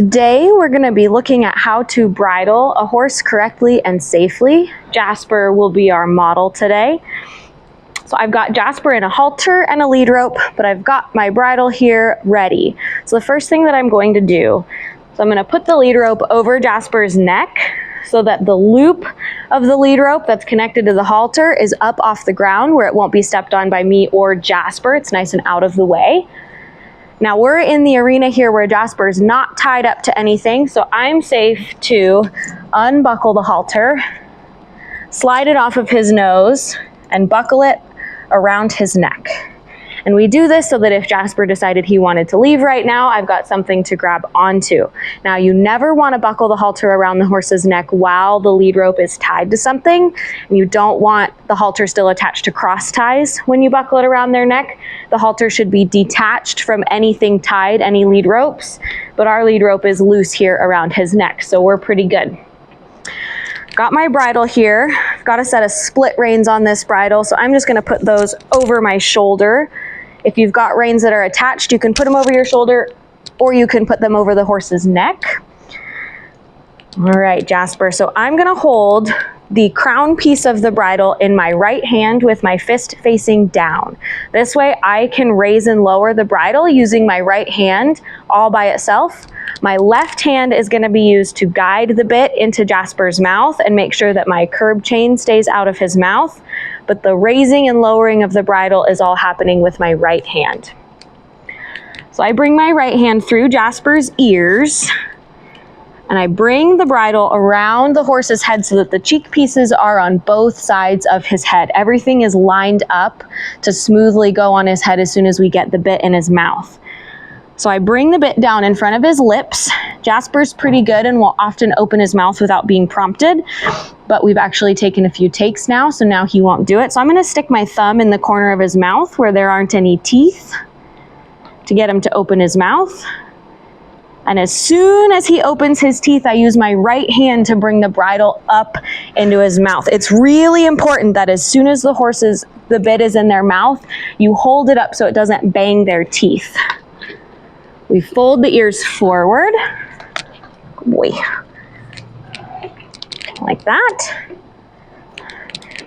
Today we're going to be looking at how to bridle a horse correctly and safely. Jasper will be our model today. So I've got Jasper in a halter and a lead rope, but I've got my bridle here ready. So the first thing that I'm going to do, I'm going to put the lead rope over Jasper's neck so that the loop of the lead rope that's connected to the halter is up off the ground where it won't be stepped on by me or Jasper. It's nice and out of the way. Now we're in the arena here where Jasper's not tied up to anything, so I'm safe to unbuckle the halter, slide it off of his nose, and buckle it around his neck. And we do this so that if Jasper decided he wanted to leave right now, I've got something to grab onto. Now you never want to buckle the halter around the horse's neck while the lead rope is tied to something. And you don't want the halter still attached to cross ties when you buckle it around their neck. The halter should be detached from anything tied, any lead ropes, but our lead rope is loose here around his neck, so we're pretty good. Got my bridle here. I've got a set of split reins on this bridle, so I'm just going to put those over my shoulder. If you've got reins that are attached, you can put them over your shoulder or you can put them over the horse's neck. All right, Jasper, so I'm going to hold the crown piece of the bridle in my right hand with my fist facing down. This way I can raise and lower the bridle using my right hand all by itself. My left hand is going to be used to guide the bit into Jasper's mouth and make sure that my curb chain stays out of his mouth, but the raising and lowering of the bridle is all happening with my right hand. So I bring my right hand through Jasper's ears, and I bring the bridle around the horse's head so that the cheek pieces are on both sides of his head. Everything is lined up to smoothly go on his head as soon as we get the bit in his mouth. So I bring the bit down in front of his lips. Jasper's pretty good and will often open his mouth without being prompted, but we've actually taken a few takes now, so now he won't do it. So I'm going to stick my thumb in the corner of his mouth where there aren't any teeth to get him to open his mouth. And as soon as he opens his teeth, I use my right hand to bring the bridle up into his mouth. It's really important that as soon as the bit is in their mouth, you hold it up so it doesn't bang their teeth. We fold the ears forward, like that.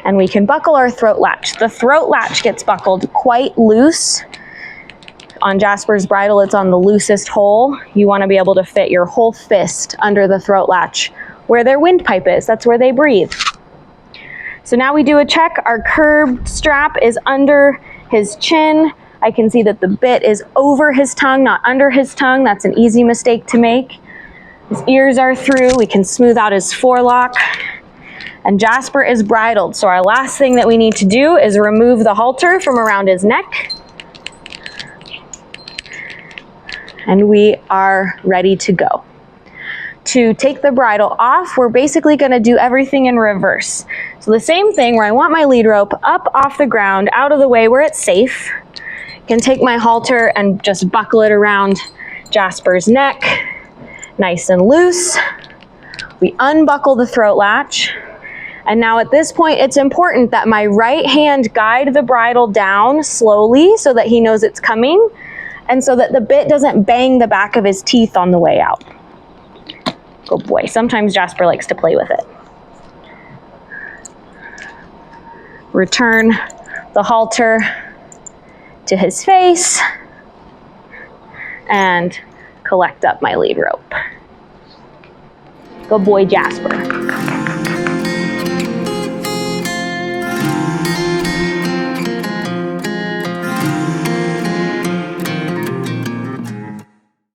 And we can buckle our throat latch. The throat latch gets buckled quite loose. On Jasper's bridle, it's on the loosest hole. You want to be able to fit your whole fist under the throat latch where their windpipe is. That's where they breathe. So now we do a check. Our curb strap is under his chin. I can see that the bit is over his tongue, not under his tongue. That's an easy mistake to make. His ears are through. We can smooth out his forelock. And Jasper is bridled. So our last thing that we need to do is remove the halter from around his neck. And we are ready to go. To take the bridle off, we're basically going to do everything in reverse. So the same thing where I want my lead rope up off the ground, out of the way where it's safe. Can take my halter and just buckle it around Jasper's neck, nice and loose. We unbuckle the throat latch. And now at this point, it's important that my right hand guide the bridle down slowly so that he knows it's coming and so that the bit doesn't bang the back of his teeth on the way out. Good boy. Sometimes Jasper likes to play with it. Return the halter to his face and collect up my lead rope. Good boy, Jasper.